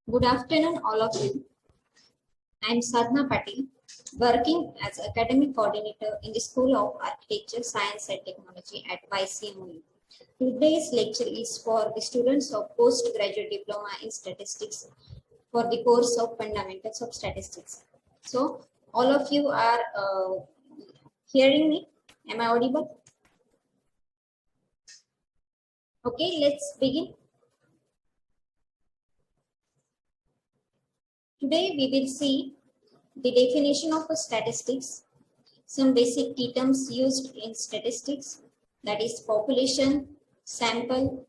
Good afternoon, all of you. I am Sadhna Patil, working as academic coordinator in the School of Architecture, Science and Technology at YCMU. Today's lecture is for the students of postgraduate diploma in statistics for the course of fundamentals of statistics. So, all of you are hearing me? Am I audible? Okay, let's begin. Today we will see the definition of statistics, some basic key terms used in statistics, that is population, sample,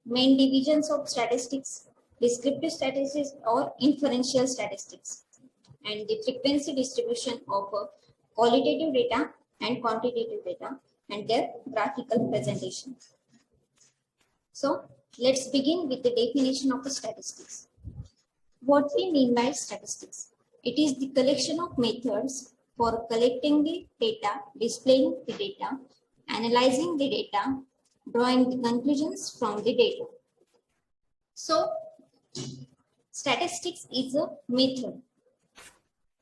main divisions of statistics, descriptive statistics or inferential statistics, and the frequency distribution of qualitative data and quantitative data and their graphical presentation. So let's begin with the definition of statistics. What we mean by statistics? It is the collection of methods for collecting the data, displaying the data, analyzing the data, drawing the conclusions from the data. So, statistics is a method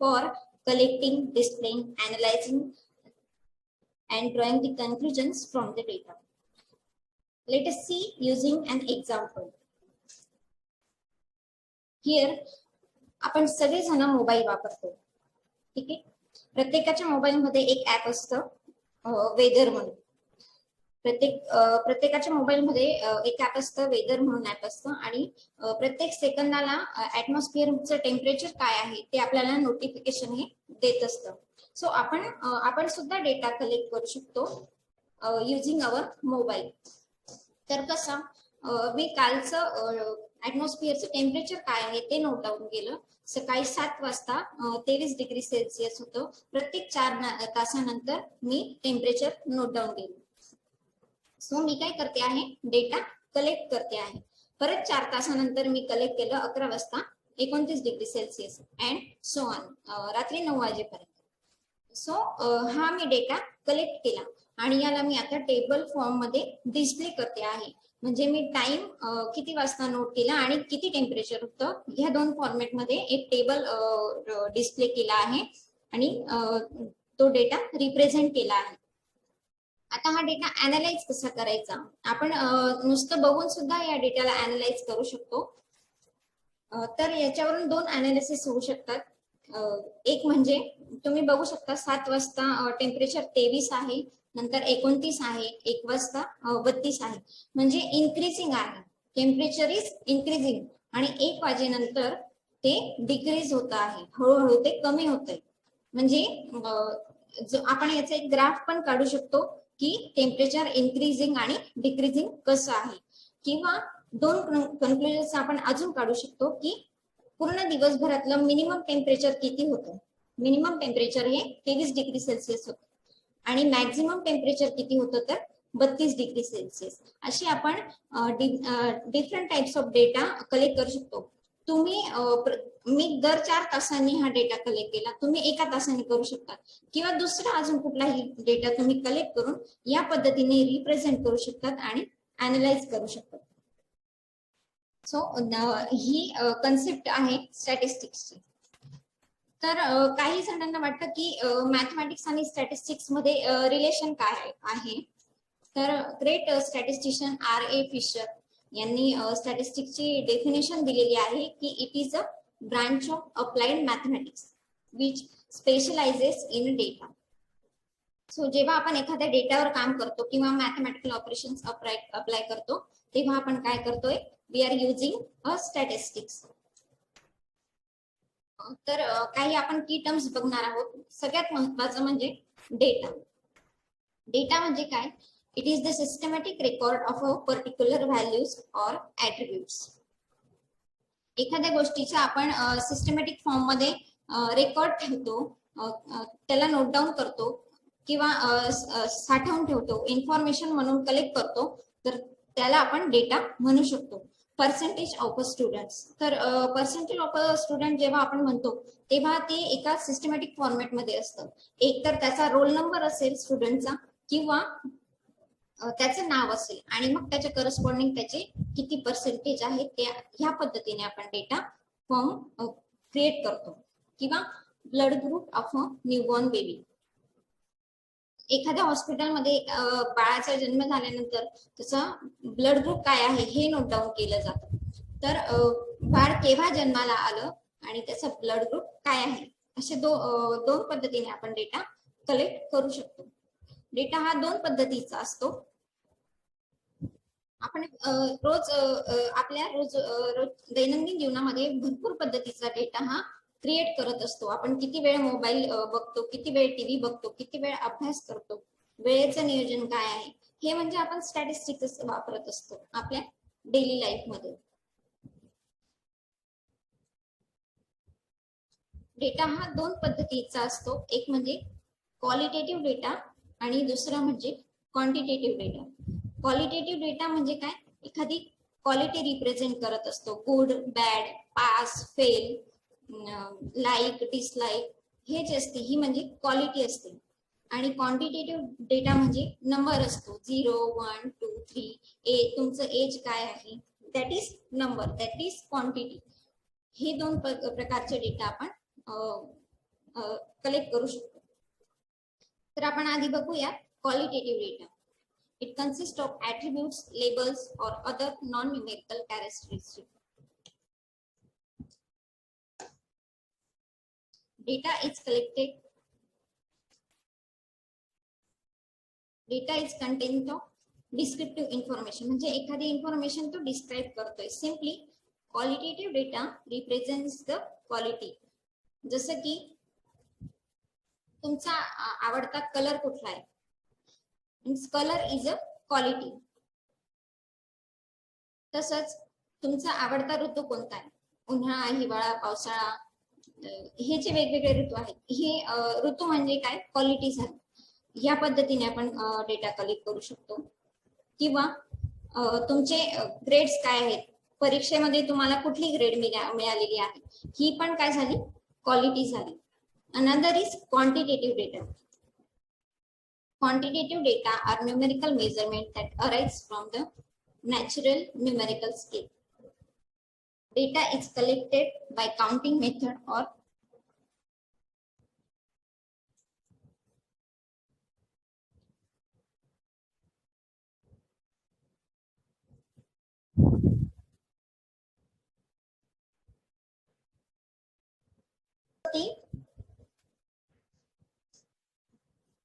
for collecting, displaying, analyzing, and drawing the conclusions from the data. Let us see using an example. Here, आपण सगळेजण mobile वापरतो, ठीक आहे. प्रत्येकाच्या mobile मध्ये एक app असतं weather म्हणून. प्रत्येकाच्या मोबाईल मध्ये एक ऍप असतं वेदर म्हणून ऍप असतं आणि प्रत्येक सेकंदाला ऍटमॉस्फिअरचं टेम्परेचर काय आहे ते आपल्याला नोटिफिकेशन हे देत असतं. सो आपण सुद्धा डेटा कलेक्ट करू शकतो युजिंग अवर मोबाईल. तर कसं मी कालचं ऍटमॉस्फिअरचं टेम्परेचर काय आहे ते नोट डाऊन केलं. सकाळी 7 वाजता 23 डिग्री सेल्सिअस होतं. प्रत्येक 4 तासानंतर मी टेम्परेचर नोट डाऊन केलं. सो मी काय करते आहे, डेटा कलेक्ट करते आहे. परत 4 तासानंतर मी कलेक्ट केलं 11 वाजता 29 degree Celsius and so on रात्री 9 वाजेपर्यंत. सो हा मी डेटा कलेक्ट केला आणि याला मी आता टेबल फॉर्म मध्ये डिस्प्ले करते आहे. म्हणजे मी टाइम किती वाजता नोट केला आणि किती टेम्परेचर होतं ह्या दोन फॉर्मॅट मध्ये एक टेबल डिस्प्ले केला आहे आणि तो डेटा रिप्रेझेंट केला आहे. आता हा डेटा अनालाइज कसा करायचा, आपण नुसतं बघून सुद्धा या डेटाला अनालाइज करू शकतो. तर याच्यावरून 2 अनालिसिस होऊ शकतात. एक म्हणजे तुम्ही बघू शकता 7 वाजता टेम्परेचर 23 आहे, नंतर 29 आहे, 1 वाजता 32 आहे, म्हणजे इन्क्रीजिंग आहे. टेम्परेचर इज इन्क्रीजिंग आणि 1 वाजेनंतर ते डिक्रीज होत आहे, हळूहळू ते कमी होत आहे. म्हणजे आपण याचा एक ग्राफ पण काढू शकतो की टेम्परेचर इन्क्रीजिंग आणि डिक्रीजिंग कसं आहे. किंवा 2 कन्क्लुजन्स आपण अजून काढू शकतो की पूर्ण दिवसभरातलं मिनिमम टेम्परेचर किती होतं. मिनिमम टेम्परेचर हे 23 डिग्री सेल्सिअस होतं आणि मॅक्झिमम टेम्परेचर किती होतं तर 32 डिग्री सेल्सिअस. अशी आपण different types of data collect करू शकतो. तुम्ही मी दर 4 तासांनी हा डेटा कलेक्ट केला, तुम्ही 1 तासाने करू शकता किंवा दुसरा अजून कुठलाही डेटा तुम्ही कलेक्ट करून या पद्धतीने रिप्रेझेंट करू शकतात आणि अनालाइज करू शकतात. सो ही कन्सेप्ट आहे स्टॅटिस्टिक्सची. तर काही जणांना वाटतं की मॅथमॅटिक्स आणि स्टॅटिस्टिक्स मध्ये रिलेशन काय आहे. तर ग्रेट स्टॅटिस्टिशियन R.A. फिशर यांनी स्टॅटिस्टिक्सची डेफिनेशन दिलेली आहे की it is a branch of applied mathematics which specialises in data. So जेव्हा आपण एखाद्या डेटावर काम करतो किंवा मॅथमॅटिकल ऑपरेशन्स अप्लाय करतो तेव्हा आपण काय करतोय, we are using a statistics. तर काही आपण की टर्म्स बघणार आहोत. सगळ्यात महत्त्वाचं म्हणजे डेटा. डेटा म्हणजे काय, it is the systematic record of a particular values or attributes. एखाद्या गोष्टीचा आपण सिस्टमॅटिक फॉर्म मध्ये रेकॉर्ड ठेवतो, त्याला नोट डाऊन करतो किंवा साठवून ठेवतो, इन्फॉर्मेशन म्हणून कलेक्ट करतो, तर त्याला आपण डेटा म्हणू शकतो. Percentage of a students. तर पर्सेंटेज ऑफ अ स्टुडंट जेव्हा आपण म्हणतो तेव्हा ते एका सिस्टमॅटिक फॉर्मॅट मध्ये असतं. एक तर त्याचा रोल नंबर असेल स्टुडंटचा किंवा त्याचं नाव असेल आणि मग त्याच्या करस्पॉन्डिंग त्याचे किती पर्सेंटेज आहे ते ह्या पद्धतीने आपण डेटा फॉर्म क्रिएट करतो. किंवा blood group of a newborn baby. एखाद्या हॉस्पिटलमध्ये बाळाचा जन्म झाल्यानंतर त्याचा ब्लड ग्रुप काय आहे हे नोट डाऊन केलं जातं. तर बाळ केव्हा जन्माला आलं आणि त्याचा ब्लड ग्रुप काय आहे असे दोन पद्धतीने आपण डेटा कलेक्ट करू शकतो. डेटा हा दोन पद्धतीचा असतो. आपण रोज आपल्या रोज दैनंदिन जीवनामध्ये भरपूर पद्धतीचा डेटा हा क्रिएट करत असतो. आपण किती वेळ मोबाईल बघतो, किती वेळ टीव्ही बघतो, किती वेळ अभ्यास करतो, वेळेचं नियोजन काय आहे हे म्हणजे आपण स्टॅटिस्टिक्स वापरत असतो आपल्या डेली लाईफ मध्ये. डेटा हा दोन पद्धतीचा असतो. एक म्हणजे क्वालिटेटिव्ह डेटा आणि दुसरा म्हणजे क्वांटिटेटिव्ह डेटा. क्वालिटेटिव्ह डेटा म्हणजे काय, एखादी क्वालिटी रिप्रेझेंट करत असतो. Good, bad, pass, fail, like, dislike हे जे असते ही म्हणजे क्वालिटी असते. आणि क्वांटिटेटिव्ह डेटा म्हणजे नंबर असतो. 0, 1, 2, 3. तुमचं एज काय आहे, that is number, that is quantity. हे दोन प्रकारचे डेटा आपण कलेक्ट करू शकतो. तर आपण आधी बघूया qualitative data. It consists of attributes, labels, or other non-numerical characteristics. Data is collected. Data is content of descriptive information. म्हणजे एखादी इन्फॉर्मेशन तो डिस्क्राइब करतोय. Simply qualitative data represents the quality. जसं की तुमचा आवडता कलर कुठला आहे, means colour is a quality. तसंच तुमचा आवडता ऋतू कोणता आहे, उन्हाळा, हिवाळा, पावसाळा, हे जे वेगवेगळे ऋतू आहेत हे ऋतू म्हणजे काय, क्वालिटी झाली. या पद्धतीने आपण डेटा कलेक्ट करू शकतो. किंवा तुमचे ग्रेड्स काय आहेत, परीक्षेमध्ये तुम्हाला कुठली ग्रेड मिळालेली आहे ही पण काय झाली, क्वालिटी झाली. Another is quantitative data. Quantitative data are numerical measurement that arise from the natural numerical scale. Data is collected by counting method or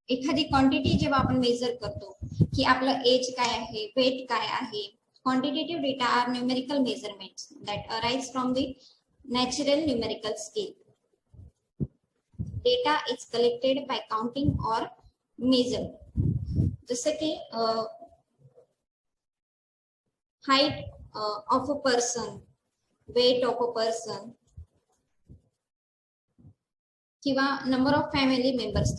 एखादी क्वांटिटी जेव्हा आपण मेजर करतो की आपलं एज काय आहे, वेट काय आहे. Quantitative data are numerical measurements that arise from the natural numerical scale. Data is collected by counting or measure. जसं की height of a person, weight of a person, किंवा नंबर ऑफ फॅमिली मेंबर्स.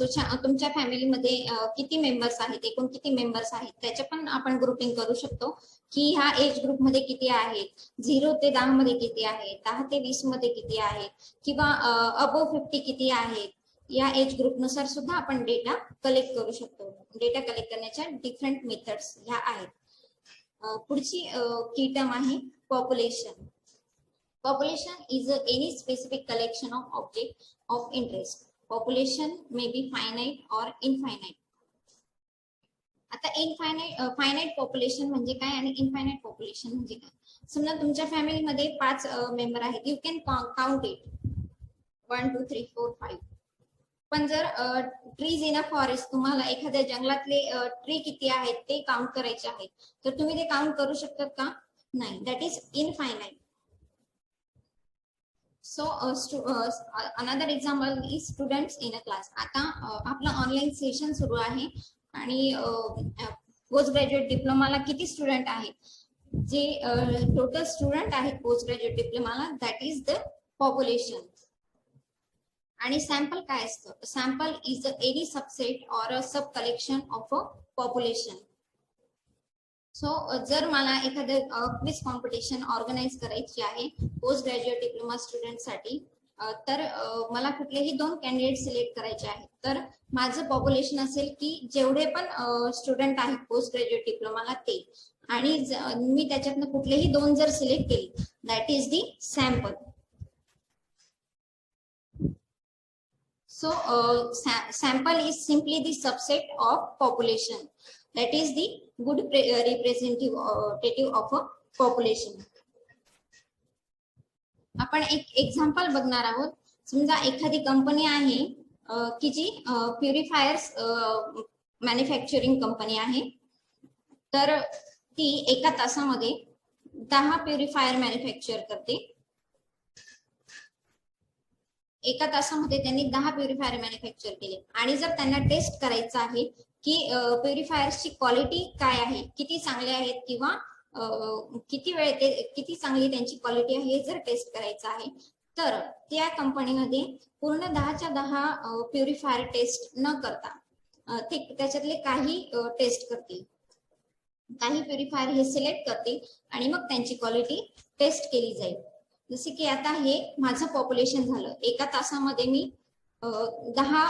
तुमच्या फॅमिलीमध्ये किती members आहेत, एकूण किती members आहेत त्याचे पण आपण ग्रुपिंग करू शकतो की ह्या एज ग्रुप मध्ये किती आहेत, 0 ते 10 मध्ये किती आहेत, 10 ते 20 मध्ये किती आहेत, किंवा अबोव 50 किती आहेत. या एज ग्रुप नुसार सुद्धा आपण डेटा कलेक्ट करू शकतो. डेटा कलेक्ट करण्याच्या डिफरंट मेथड्स ह्या आहेत. पुढची की टर्म आहे population. Population is any specific collection of objects of interest. Population may be finite or infinite. आता फायनाइट पॉप्युलेशन म्हणजे काय आणि इनफायनाइट पॉप्युलेशन म्हणजे काय. समजा तुमच्या फॅमिलीमध्ये 5 मेंबर आहेत, यू कॅन काउंट इट 1 2 3 4 5. पण जर ट्रीज इन अ फॉरेस्ट, तुम्हाला एखाद्या जंगलातले ट्री किती आहेत ते काउंट करायचे आहेत, तर तुम्ही ते काउंट करू शकतात का, नाही, that is infinite. So another example is students in a class. आता आपलं ऑनलाईन सेशन सुरू आहे आणि पोस्ट ग्रॅज्युएट डिप्लोमाला किती स्टुडंट आहेत, जे टोटल स्टुडंट आहेत पोस्ट ग्रॅज्युएट डिप्लोमाला, दॅट इज द पॉप्युलेशन. आणि सॅम्पल काय असतं, sample is any subset or a sub collection of a population. So जर मला एखादं क्विज कॉम्पिटिशन ऑर्गनाइज करायची आहे पोस्ट ग्रॅज्युएट डिप्लोमा स्टुडंट साठी, तर मला कुठलेही 2 कॅन्डिडेट सिलेक्ट करायचे आहेत. तर माझं पॉप्युलेशन असेल की जेवढे पण स्टुडंट आहेत पोस्ट ग्रॅज्युएट डिप्लोमाला ते, आणि मी त्याच्यातनं कुठलेही 2 जर सिलेक्ट केले, that is the sample. So sample is simply the subset of population, that is the good representative of a population. आपण एक एक्झाम्पल बघणार आहोत. समजा एखादी कंपनी आहे की जी प्युरिफायर्स मॅन्युफॅक्चरिंग कंपनी आहे. तर ती एका तासामध्ये 10 प्युरिफायर मॅन्युफॅक्चर करते. एका तासामध्ये त्यांनी 10 प्युरिफायर मॅन्युफॅक्चर केले, आणि जर त्यांना टेस्ट करायचं आहे की प्युरिफायर्सची क्वालिटी काय आहे, किती चांगले आहेत किंवा किती वेळ ते किती चांगली त्यांची क्वालिटी आहे हे जर टेस्ट करायचं आहे, तर त्या कंपनीमध्ये पूर्ण 10च्या 10 प्युरिफायर टेस्ट न करता ते त्याच्यातले काही टेस्ट करतील, काही प्युरिफायर हे सिलेक्ट करतील आणि मग त्यांची क्वालिटी टेस्ट केली जाईल. जसे की आता हे माझं पॉप्युलेशन झालं. एका तासामध्ये मी 10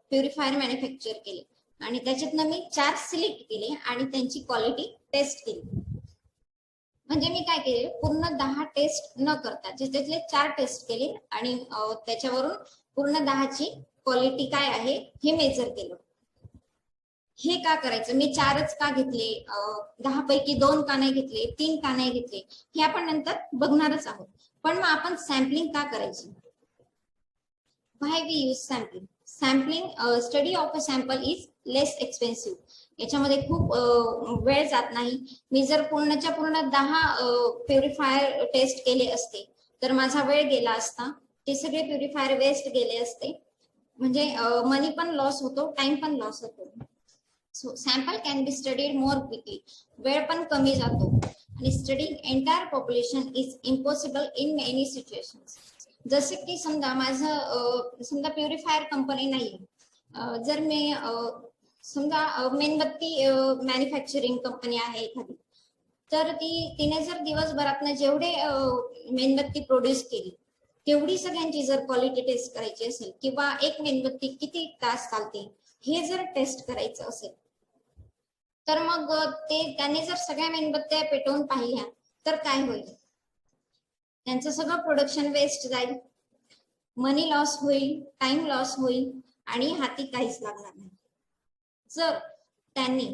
प्युरिफायर मॅन्युफॅक्चर केले आणि त्याच्यातनं मी 4 सिलेक्ट केले आणि त्यांची क्वालिटी टेस्ट केली. म्हणजे मी काय केले, पूर्ण 10 टेस्ट न करता त्याच्यातले 4 टेस्ट केले आणि त्याच्यावरून पूर्ण 10ची क्वालिटी काय आहे हे मेजर केलं. हे का करायचं, मी 4च का घेतले, 10 पैकी 2 का नाही घेतले, 3 का नाही घेतले, हे आपण नंतर बघणारच आहोत. पण मग आपण सॅम्पलिंग का करायची, why we use sampling. Sampling study of a sample is less expensive. याच्यामध्ये खूप वेळ जात नाही. मी जर पूर्णच्या पूर्ण 10 प्युरिफायर टेस्ट केले असते तर माझा वेळ गेला असता, ते सगळे प्युरिफायर वेस्ट गेले असते, म्हणजे मनी पण लॉस होतो, टाइम पण लॉस होतो. So sample can be studied more quickly. वेळ पण कमी जातो, आणि studying entire population is impossible in many situations. जसे की समजा माझं समजा प्युरिफायर कंपनी नाही, जर मी समजा मेणबत्ती मॅन्युफॅक्चरिंग कंपनी आहे एखादी, तर तिने जर दिवसभरातनं जेवढे मेणबत्ती प्रोड्यूस केली तेवढी सगळ्यांची जर क्वालिटी टेस्ट करायची असेल, किंवा एक मेणबत्ती किती तास चालते हे जर टेस्ट करायचं असेल, तर मग त्यांनी जर सगळ्या मेणबत्त्या पेटवून पाहिल्या तर काय होईल, त्यांचं सगळं प्रोडक्शन वेस्ट जाईल, मनी लॉस होईल, टाइम लॉस होईल, आणि हाती काहीच लागणार नाही. जर त्यांनी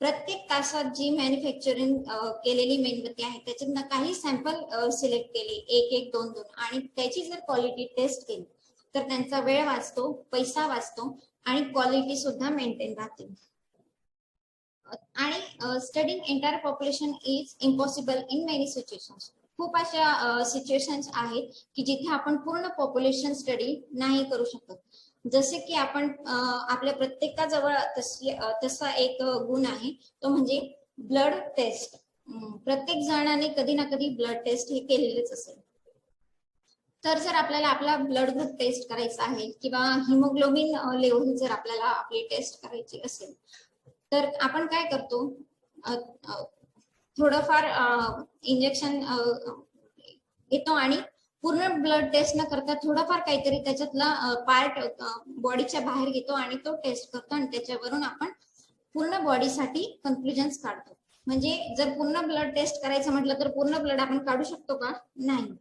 प्रत्येक तासात जी मॅन्युफॅक्चरिंग केलेली मेणबत्ती आहे त्याच्यातनं काही सॅम्पल सिलेक्ट केले, 1-1, 2-2, आणि त्याची जर क्वालिटी टेस्ट केली तर त्यांचा वेळ वाचतो, पैसा वाचतो, आणि क्वालिटी सुद्धा मेंटेन राहते. आणि studying entire population is impossible in many situations. खूप अशा सिच्युएशन्स आहेत की जिथे आपण पूर्ण पॉप्युलेशन स्टडी नाही करू शकत. जसे की आपण आपल्या प्रत्येकाजवळ तसा एक गुण आहे, तो म्हणजे ब्लड टेस्ट. प्रत्येक जणाने कधी ना कधी ब्लड टेस्ट हे केलेलेच असेल. तर जर आपल्याला आपला ब्लड ग्रुप टेस्ट करायचा आहे किंवा हिमोग्लोबिन लेवल जर आपल्याला आपली टेस्ट करायची असेल, तर आपण काय करतो, थोडंफार इंजेक्शन घेतो आणि पूर्ण ब्लड टेस्ट न करता थोडंफार काहीतरी त्याच्यातला पार्ट बॉडीच्या बाहेर घेतो आणि तो टेस्ट करतो, आणि त्याच्यावरून आपण पूर्ण बॉडीसाठी कन्क्लुजन्स काढतो. म्हणजे जर पूर्ण ब्लड टेस्ट करायचं म्हटलं तर पूर्ण ब्लड आपण काढू शकतो का, नाही.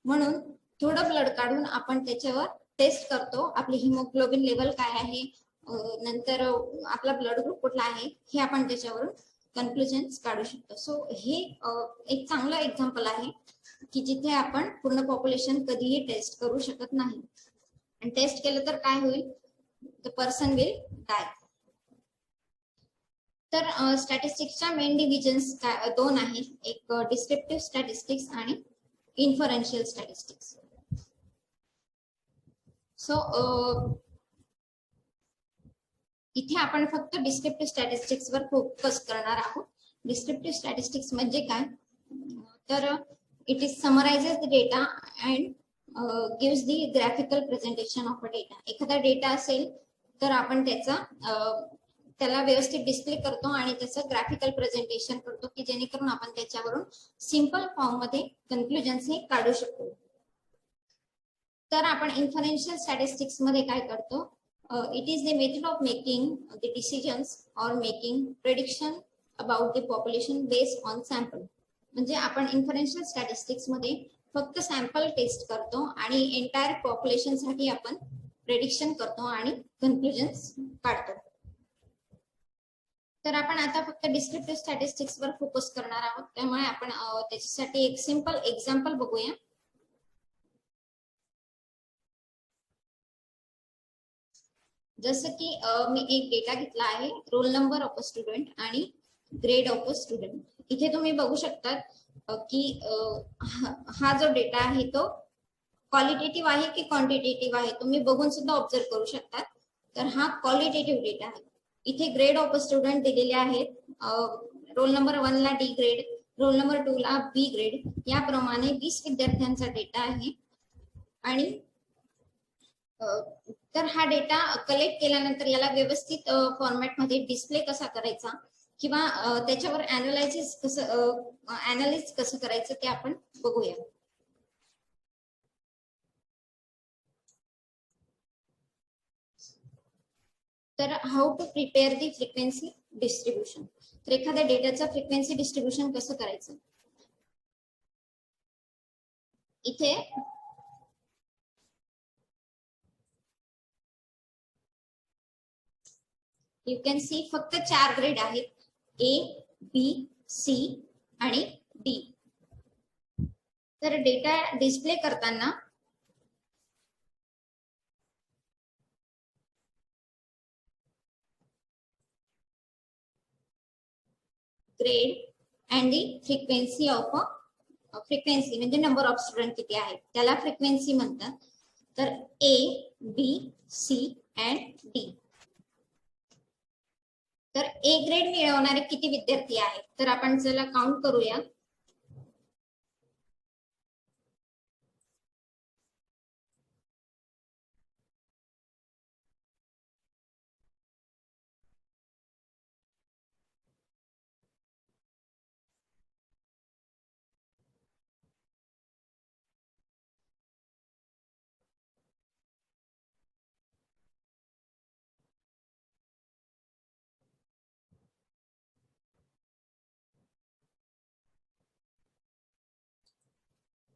म्हणून थोडं ब्लड काढून आपण त्याच्यावर टेस्ट करतो, आपली हिमोग्लोबिन लेवल काय आहे, नंतर आपला ब्लड ग्रुप कुठला आहे, हे आपण त्याच्यावरून कन्क्लुजन्स काढू शकतो. सो हे एक चांगलं एक्झाम्पल आहे की जिथे आपण पूर्ण पॉप्युलेशन कधीही टेस्ट करू शकत नाही, आणि टेस्ट केलं तर काय होईल, द पर्सन विल डाय. तर स्टॅटिस्टिक्सच्या मेन डिव्हिजन्स 2 आहेत, एक डिस्क्रिप्टिव्ह स्टॅटिस्टिक्स आणि इन्फरन्शियल स्टॅटिस्टिक्स. सो इथे आपण फक्त डिस्क्रिप्टिव्ह स्टॅटिस्टिक्स वर फोकस करणार आहोत. डिस्क्रिप्टिव्ह स्टॅटिस्टिक्स म्हणजे काय, तर it is summarises the data and gives the graphical presentation of a data. एखादा डेटा असेल तर आपण त्याला व्यवस्थित डिस्प्ले करतो आणि त्याचं ग्राफिकल प्रेझेंटेशन करतो की जेणेकरून आपण त्याच्यावरून सिंपल फॉर्म मध्ये कन्क्लुजन्स हे काढू शकतो. तर आपण इन्फरेन्शियल स्टॅटिस्टिक्स मध्ये काय करतो, it is the method of making the decisions or making prediction about the population based on sample. म्हणजे आपण इन्फरेन्शियल स्टॅटिस्टिक्स मध्ये फक्त सॅम्पल टेस्ट करतो आणि एंटायर पॉप्युलेशन साठी आपण प्रेडिक्शन करतो आणि कन्क्लुजन्स काढतो. तर आपण आता फक्त डिस्क्रिप्टिव्ह स्टॅटिस्टिक्स वर फोकस करणार आहोत, त्यामुळे आपण त्याच्यासाठी एक सिंपल एक्झाम्पल बघूया. जसं की मी एक डेटा घेतला आहे, roll number of a student आणि ग्रेड ऑफ अ स्टुडंट. इथे तुम्ही बघू शकतात की हा जो डेटा आहे तो क्वालिटेटिव्ह आहे की क्वांटिटेटिव्ह आहे, तुम्ही बघून सुद्धा ऑब्झर्व करू शकतात. तर हा क्वालिटेटिव्ह डेटा आहे. इथे ग्रेड ऑफ अ स्टुडंट दिलेले आहेत, रोल नंबर 1 ला डी ग्रेड, रोल नंबर 2 ला बी ग्रेड, याप्रमाणे 20 विद्यार्थ्यांचा डेटा आहे. आणि तर हा डेटा कलेक्ट केल्यानंतर याला व्यवस्थित फॉर्मॅटमध्ये डिस्प्ले कसा करायचा किंवा त्याच्यावर अनालायसिस कसं करायचं ते आपण बघूया. तर how to prepare the frequency distribution. तर एखाद्या डेटाचं फ्रिक्वेन्सी डिस्ट्रीब्युशन कसं करायचं, इथे यू कॅन सी फक्त 4 ग्रेड आहेत, ए, बी, सी आणि डी. तर डेटा डिस्प्ले करताना grade and the frequency of frequency म्हणजे नंबर ऑफ स्टुडंट किती आहेत त्याला फ्रिक्वेन्सी म्हणतात. तर ए, बी, सी अँड डी. तर ए ग्रेड मिळवणारे किती विद्यार्थी आहेत, तर आपण चला काउंट करूया.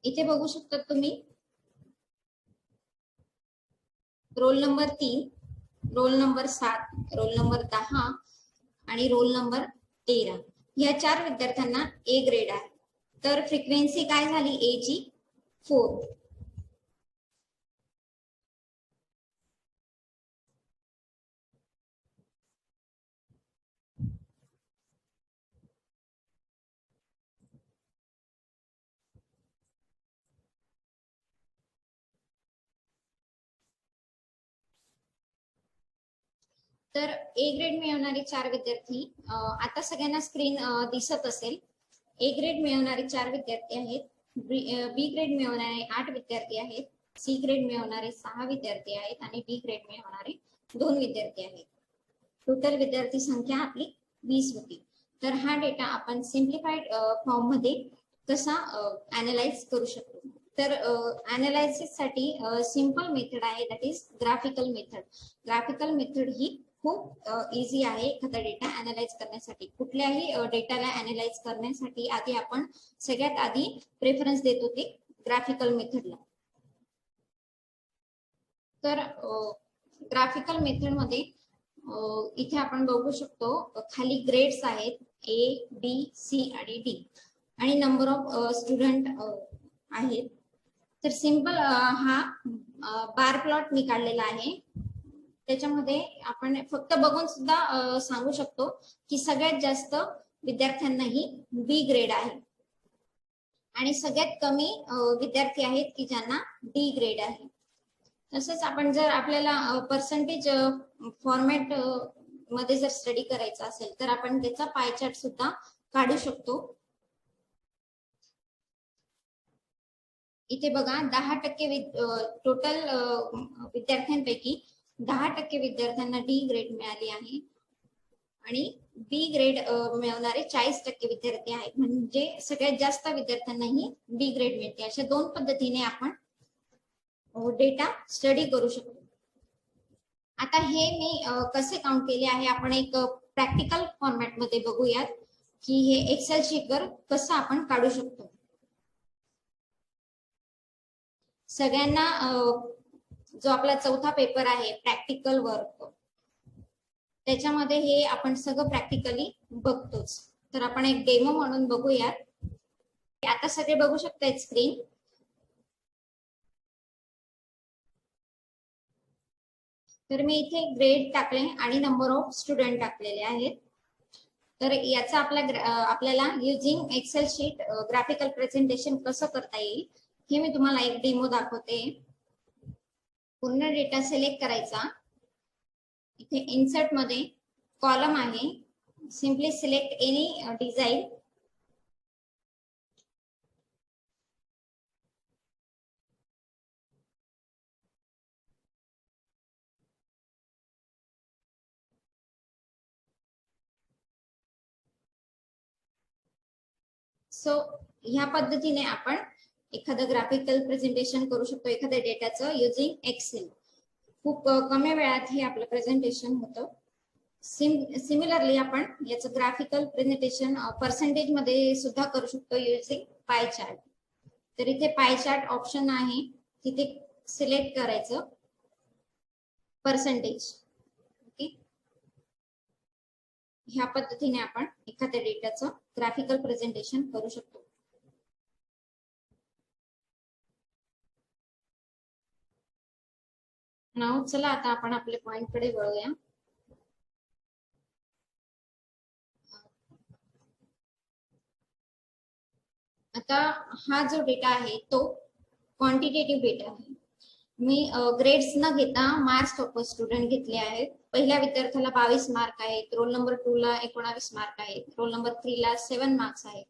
इथे बघू शकता तुम्ही, roll number 3, roll number 7, roll number 10 आणि रोल नंबर 13 या 4 विद्यार्थ्यांना ए ग्रेड आहे. तर फ्रिक्वेन्सी काय झाली, ए ची 4. तर ए ग्रेड मिळवणारे 4 विद्यार्थी, आता सगळ्यांना स्क्रीन दिसत असेल. ए ग्रेड मिळवणारे 4 विद्यार्थी आहेत, बी ग्रेड मिळवणारे 8 विद्यार्थी आहेत, सी ग्रेड मिळवणारे 6 विद्यार्थी आहेत आणि डी ग्रेड मिळवणारे 2 विद्यार्थी आहेत. टोटल विद्यार्थी संख्या आपली 20 होती. तर हा डेटा आपण सिम्प्लिफाईड फॉर्म मध्ये कसा अनालाइज करू शकतो. तर अनालायसिस साठी सिंपल मेथड आहे, that is graphical method. Graphical method ही खूप इझी आहे एखादा डेटा अनालाइज करण्यासाठी. कुठल्याही डेटाला अनालाइज करण्यासाठी आधी आपण सगळ्यात आधी प्रेफरन्स देतो ते ग्राफिकल मेथडला. तर ग्राफिकल मेथड मध्ये इथे आपण बघू शकतो खाली ग्रेड्स आहेत, ए, बी, सी आणि डी आणि नंबर ऑफ स्टुडंट आहेत. तर सिंपल हा बार प्लॉट मी काढलेला आहे, त्याच्यामध्ये आपण फक्त बघून सुद्धा सांगू शकतो की सगळ्यात जास्त विद्यार्थ्यांनाही बी ग्रेड आहे आणि सगळ्यात कमी विद्यार्थी आहेत की ज्यांना डी ग्रेड आहे. तसंच आपण जर आपल्याला पर्सेंटेज फॉर्मॅट मध्ये जर स्टडी करायचा असेल तर आपण त्याचा पाय चार्ट सुद्धा काढू शकतो. इथे बघा 10% टोटल विद्यार्थ्यांपैकी 10% विद्यार्थ्यांना डी ग्रेड मिळाली आहे आणि बी ग्रेड मिळवणारे 40% विद्यार्थी आहेत. म्हणजे सगळ्यात जास्त विद्यार्थ्यांनाही बी ग्रेड मिळते. अशा 2 पद्धतीने आपण डेटा स्टडी करू शकतो. आता हे मी कसे काउंट केले आहे आपण एक प्रॅक्टिकल फॉर्मॅट मध्ये बघूयात की हे एक्सेल शीटवर कसं आपण काढू शकतो. सगळ्यांना जो आपला चौथा पेपर आहे प्रॅक्टिकल वर्क, त्याच्यामध्ये हे आपण सगळं प्रॅक्टिकली बघतोच. तर आपण एक डेमो म्हणून बघूयात. आता सगळे बघू शकतायत स्क्रीन. तर मी इथे ग्रेड टाकले आणि नंबर ऑफ स्टुडंट टाकलेले आहेत. तर याचा आपल्याला using Excel sheet graphical presentation कसं करता येईल हे मी तुम्हाला एक डेमो दाखवते. पूर्ण डेटा सिलेक्ट करायचा. इथे इन्सर्ट मध्ये कॉलम आहे, simply select any design. So ह्या पद्धतीने आपण एखादं ग्राफिकल प्रेझेंटेशन करू शकतो एखाद्या डेटाचं युजिंग एक्सेल. खूप कमी वेळात हे आपलं प्रेझेंटेशन होतं. सिमिलरली आपण याचं ग्राफिकल प्रेझेंटेशन पर्सेंटेज मध्ये सुद्धा करू शकतो युजिंग पाय चार्ट. तर इथे पाय चार्ट ऑप्शन आहे, तिथे सिलेक्ट करायचं पर्सेंटेज. ओके, ह्या पद्धतीने आपण एखाद्या डेटाचं ग्राफिकल प्रेझेंटेशन करू शकतो. नाव चला आता आपण आपल्या पॉइंट कडे वळूया. आता हा जो डेटा आहे तो क्वांटिटेटिव्ह डेटा आहे. मी ग्रेड्स न घेता मार्क्स ऑफ स्टुडंट घेतले आहेत. पहिल्या विद्यार्थ्याला 22 मार्क आहेत, रोल नंबर 2 ला 19 मार्क आहेत, रोल नंबर 3 ला 7 मार्क्स आहेत.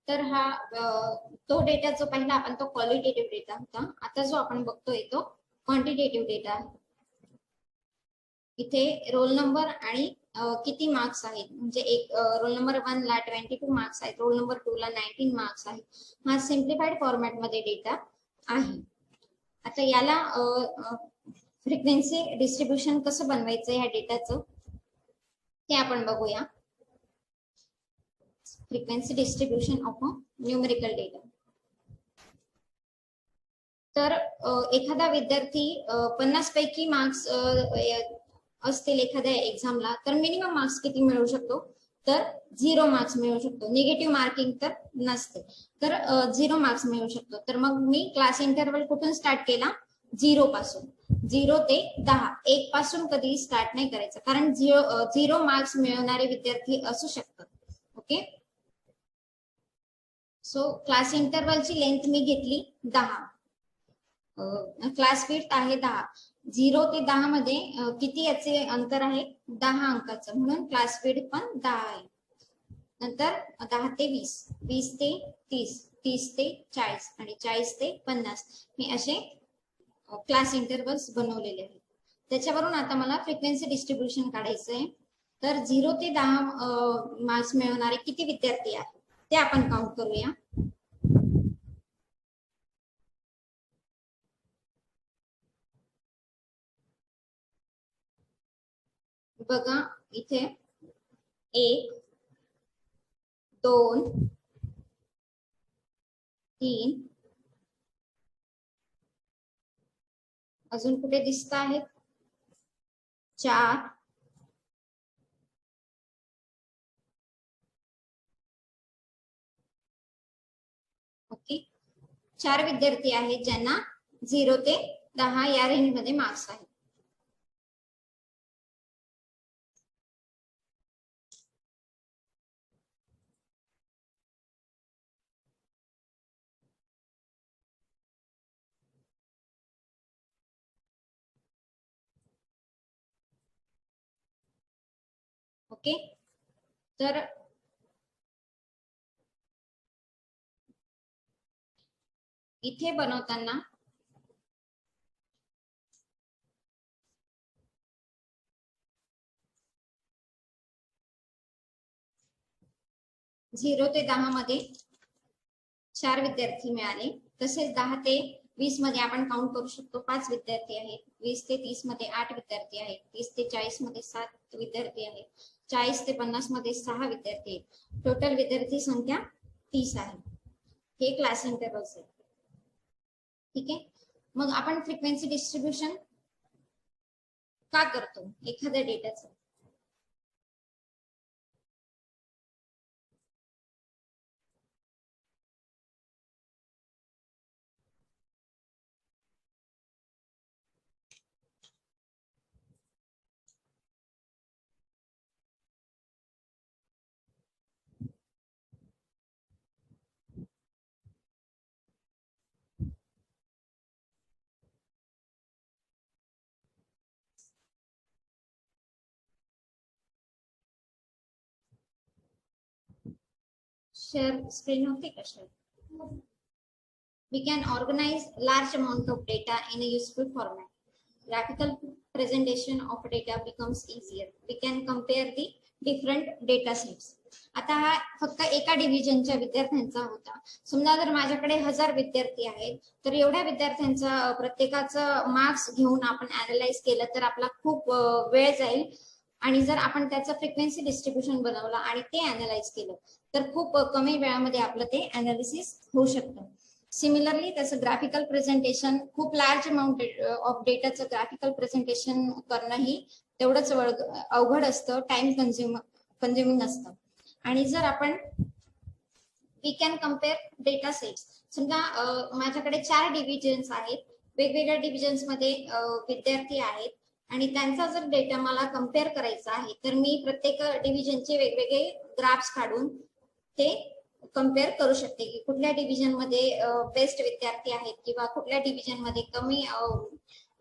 तर हा तो डेटा जो पहिला आपण तो क्वालिटेटिव्ह डेटा होता. आता जो आपण बघतोय तो क्वांटिटेटिव्ह डेटा आहे. इथे रोल नंबर आणि किती मार्क्स आहेत, म्हणजे एक रोल नंबर 1 ला 22 मार्क्स आहेत, रोल नंबर 2 ला 19 मार्क्स आहेत. हा सिम्प्लिफाईड फॉर्मॅट मध्ये डेटा आहे. आता याला फ्रिक्वेन्सी डिस्ट्रीब्युशन कसं बनवायचं ह्या डेटाचं ते आपण बघूया. Frequency distribution of numerical data. तर एखादा विद्यार्थी 50 पैकी मार्क्स असतील एखाद्या एक्झामला, तर मिनिमम मार्क्स किती मिळू शकतो, तर 0 मार्क्स मिळू शकतो. निगेटिव्ह मार्किंग तर नसते, तर 0 मार्क्स मिळू शकतो. तर मग मी क्लास इंटरवल कुठून स्टार्ट केला, 0 पासून. 0 ते 10, 1 पासून कधी स्टार्ट नाही करायचं, कारण 0 मार्क्स मिळवणारे विद्यार्थी असू शकतात. ओके, सो क्लास इंटरवलची लेंथ मी घेतली 10. क्लास विड्थ आहे 10. 0 ते 10 मध्ये किती याचे अंतर आहे, 10 अंकाचं, म्हणून क्लास विड्थ पण 10 आहे. नंतर 10 ते 20, 20 ते 30, 30 ते 40 आणि 40 ते 50 मी असे क्लास इंटरवल्स बनवलेले आहेत. त्याच्यावरून आता मला फ्रिक्वेन्सी डिस्ट्रीब्युशन काढायचं आहे. तर 0 ते 10 मार्क्स मिळवणारे किती विद्यार्थी आहेत ते आपण काउंट करूया. बघा इथे 1 2 3, अजून कुठे दिसत आहेत, 4, ओके, 4 विद्यार्थी आहेत ज्यांना 0 ते 10 या रेंज मध्ये मार्क्स आहेत. ओके, तर इथे बनवताना झिरो ते 10 मध्ये 4 विद्यार्थी मिळाले. तसेच 10 ते 20 मध्ये आपण काउंट करू शकतो 5 विद्यार्थी आहेत. 20 ते 30 मध्ये 8 विद्यार्थी आहेत. 30 ते 40 मध्ये 7 विद्यार्थी आहेत. 40 ते 50 मध्ये 6 विद्यार्थी आहेत. टोटल विद्यार्थी संख्या 30 आहे. हे क्लास इंटरव्हल्स आहे. ठीक आहे. मग आपण फ्रिक्वेन्सी डिस्ट्रीब्युशन का करतो एखाद्या डेटाचं? शेअर स्क्रीन होते का? Share. We can organize large amount of data in a useful format. Graphical presentation of data becomes easier. We can compare the different data sets. आता हा फक्त एका डिव्हिजनच्या विद्यार्थ्यांचा होता. समजा जर माझ्याकडे 1000 विद्यार्थी आहेत, तर एवढ्या विद्यार्थ्यांचा प्रत्येकाचं मार्क्स घेऊन आपण अॅनालाइज केलं तर आपला खूप वेळ जाईल. आणि जर आपण त्याचं फ्रिक्वेन्सी डिस्ट्रीब्युशन बनवलं आणि ते अॅनालाइज केलं तर खूप कमी वेळामध्ये आपलं ते अॅनालिसिस होऊ शकतं. सिमिलरली त्याचं ग्राफिकल प्रेझेंटेशन, खूप लार्ज अमाऊंट ऑफ डेटाचं ग्राफिकल प्रेझेंटेशन करणं ही तेवढंच अवघड असतं, टाइम कन्झ्युमिंग असतं. आणि जर आपण we can compare data sets, समजा माझ्याकडे 4 डिव्हिजन्स आहेत, वेगवेगळ्या डिव्हिजन्स मध्ये विद्यार्थी आहेत आणि त्यांचा जर डेटा मला कम्पेअर करायचा आहे तर मी प्रत्येक डिव्हिजनचे वेगवेगळे ग्राफ्स काढून ते कम्पेअर करू शकते की कुठल्या डिव्हिजन मध्ये बेस्ट विद्यार्थी आहेत किंवा कुठल्या डिव्हिजन मध्ये कमी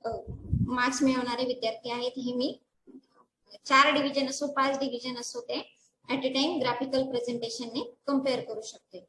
मार्क्स मिळवणारे विद्यार्थी आहेत. हे मी 4 डिव्हिजन असो 5 डिव्हिजन असो ते ऍट अ टाइम ग्राफिकल प्रेझेंटेशनने कम्पेअर करू शकते.